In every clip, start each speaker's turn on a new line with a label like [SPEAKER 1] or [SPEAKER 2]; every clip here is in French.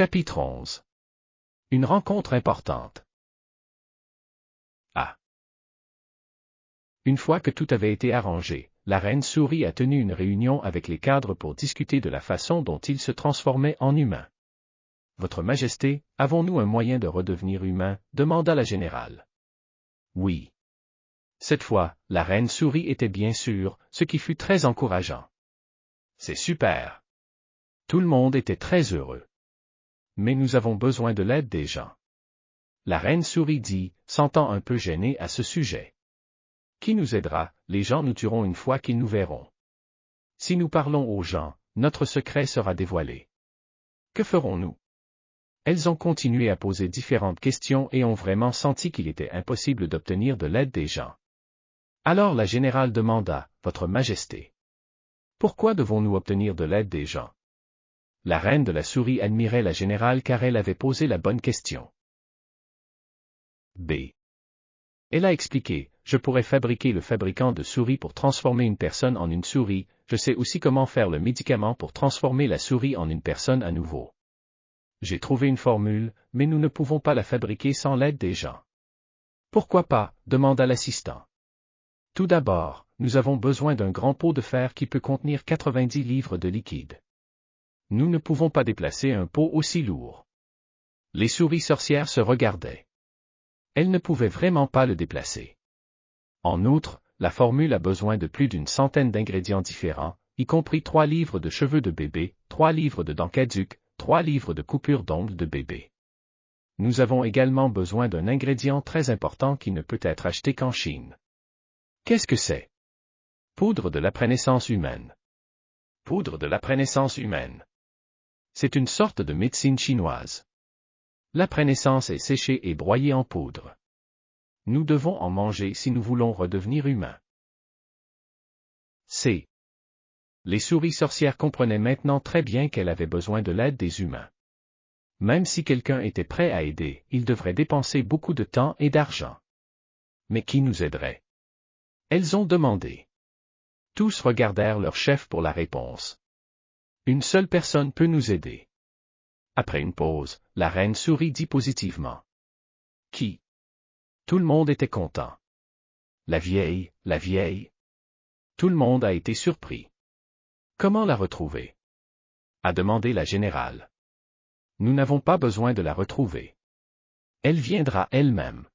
[SPEAKER 1] Chapitre 11. Une rencontre importante. Ah. Une fois que tout avait été arrangé, la reine Souris a tenu une réunion avec les cadres pour discuter de la façon dont ils se transformaient en humains. Votre Majesté, avons-nous un moyen de redevenir humain? Demanda la générale. Oui. Cette fois, la reine Souris était bien sûre, ce qui fut très encourageant. C'est super. Tout le monde était très heureux. Mais nous avons besoin de l'aide des gens. La reine Souris dit, sentant un peu gênée à ce sujet. Qui nous aidera? Les gens nous tueront une fois qu'ils nous verront. Si nous parlons aux gens, notre secret sera dévoilé. Que ferons-nous? Elles ont continué à poser différentes questions et ont vraiment senti qu'il était impossible d'obtenir de l'aide des gens. Alors la générale demanda, Votre Majesté. Pourquoi devons-nous obtenir de l'aide des gens? La reine de la souris admirait la générale car elle avait posé la bonne question. B. Elle a expliqué, je pourrais fabriquer le fabricant de souris pour transformer une personne en une souris, je sais aussi comment faire le médicament pour transformer la souris en une personne à nouveau. J'ai trouvé une formule, mais nous ne pouvons pas la fabriquer sans l'aide des gens. Pourquoi pas? Demanda l'assistant. Tout d'abord, nous avons besoin d'un grand pot de fer qui peut contenir 90 livres de liquide. Nous ne pouvons pas déplacer un pot aussi lourd. Les souris sorcières se regardaient. Elles ne pouvaient vraiment pas le déplacer. En outre, la formule a besoin de plus d'une centaine d'ingrédients différents, y compris 3 livres de cheveux de bébé, 3 livres de dents caduques, 3 livres de coupures d'ongles de bébé. Nous avons également besoin d'un ingrédient très important qui ne peut être acheté qu'en Chine. Qu'est-ce que c'est? Poudre de la prénaissance humaine. Poudre de la prénaissance humaine. C'est une sorte de médecine chinoise. La prénaissance est séchée et broyée en poudre. Nous devons en manger si nous voulons redevenir humains. C. Les souris sorcières comprenaient maintenant très bien qu'elles avaient besoin de l'aide des humains. Même si quelqu'un était prêt à aider, il devrait dépenser beaucoup de temps et d'argent. Mais qui nous aiderait? Elles ont demandé. Tous regardèrent leur chef pour la réponse. Une seule personne peut nous aider. Après une pause, la reine souris dit positivement. Qui? Tout le monde était content. La vieille, la vieille. Tout le monde a été surpris. Comment la retrouver? A demandé la générale. Nous n'avons pas besoin de la retrouver. Elle viendra elle-même.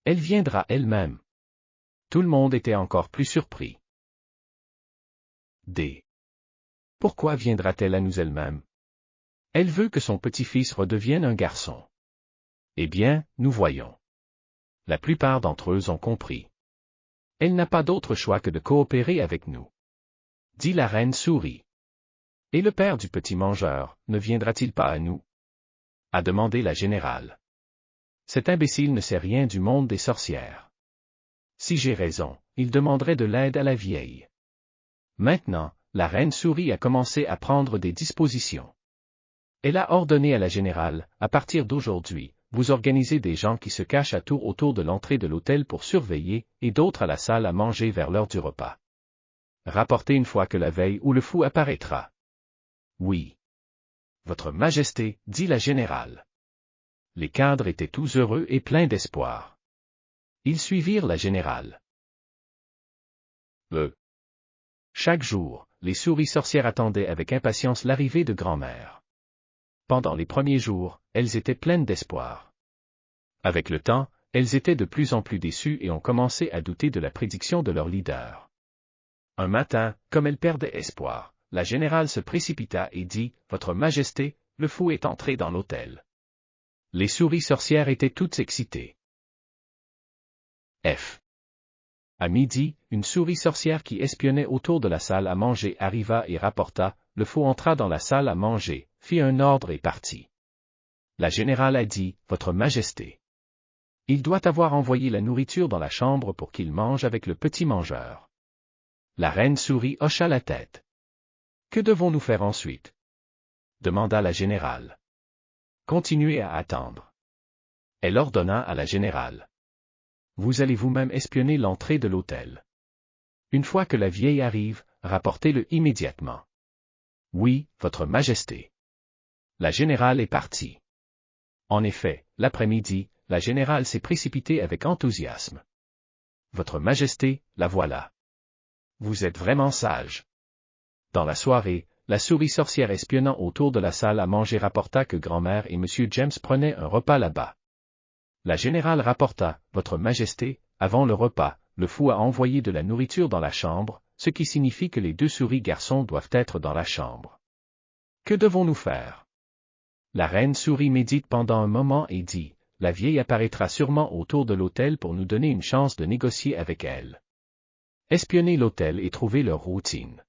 [SPEAKER 1] Elle viendra elle-même. Tout le monde était encore plus surpris. D. Pourquoi viendra-t-elle à nous elle-même? Elle veut que son petit-fils redevienne un garçon. Eh bien, nous voyons. La plupart d'entre eux ont compris. Elle n'a pas d'autre choix que de coopérer avec nous. Dit la reine souris. Et le père du petit mangeur, ne viendra-t-il pas à nous? A demandé la générale. Cet imbécile ne sait rien du monde des sorcières. Si j'ai raison, il demanderait de l'aide à la vieille. Maintenant, la reine souris a commencé à prendre des dispositions. Elle a ordonné à la générale, à partir d'aujourd'hui, vous organisez des gens qui se cachent à tour autour de l'entrée de l'hôtel pour surveiller, et d'autres à la salle à manger vers l'heure du repas. Rapportez une fois que la veille ou le fou apparaîtra. Oui. Votre Majesté, dit la générale. Les cadres étaient tous heureux et pleins d'espoir. Ils suivirent la générale. Chaque jour, les souris sorcières attendaient avec impatience l'arrivée de grand-mère. Pendant les premiers jours, elles étaient pleines d'espoir. Avec le temps, elles étaient de plus en plus déçues et ont commencé à douter de la prédiction de leur leader. Un matin, comme elles perdaient espoir, la générale se précipita et dit, Votre Majesté, le fou est entré dans l'hôtel. Les souris sorcières étaient toutes excitées. F. À midi, une souris sorcière qui espionnait autour de la salle à manger arriva et rapporta, le fou entra dans la salle à manger, fit un ordre et partit. La générale a dit, Votre Majesté. Il doit avoir envoyé la nourriture dans la chambre pour qu'il mange avec le petit mangeur. La reine souris hocha la tête. Que devons-nous faire ensuite? Demanda la générale. Continuez à attendre. Elle ordonna à la générale. Vous allez vous-même espionner l'entrée de l'hôtel. Une fois que la vieille arrive, rapportez-le immédiatement. Oui, Votre Majesté. La générale est partie. En effet, l'après-midi, la générale s'est précipitée avec enthousiasme. Votre Majesté, la voilà. Vous êtes vraiment sage. Dans la soirée, la souris sorcière espionnant autour de la salle à manger rapporta que grand-mère et monsieur James prenaient un repas là-bas. La générale rapporta, Votre Majesté, avant le repas, le fou a envoyé de la nourriture dans la chambre, ce qui signifie que les deux souris garçons doivent être dans la chambre. Que devons-nous faire? La reine souris médite pendant un moment et dit, La vieille apparaîtra sûrement autour de l'autel pour nous donner une chance de négocier avec elle. Espionner l'autel et trouver leur routine.